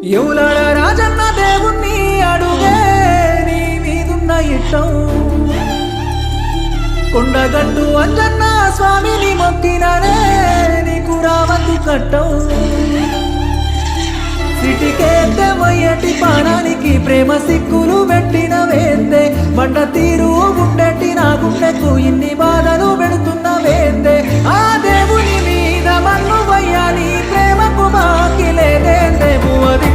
ఎవులాడ రాజన్న దేవుణ్ణి అడుగే నీ మీదున్న ఇట్టం కొండగట్టు అంజన్న స్వామిని మొక్కిననే నీకు రావద్దు కట్టం సిటికేస్తే మొయ్యటి పానానికి ప్రేమ సిక్కులు పెట్టిన వేందే బండ తీరు గుండెట్టి నా గుండెకు ఇన్ని బాధలు పెడుతున్న వేందే ఆ దేవుని మీద మన్ను వయ్యాలి ప్రేమకు బాకి లేదేందే భువది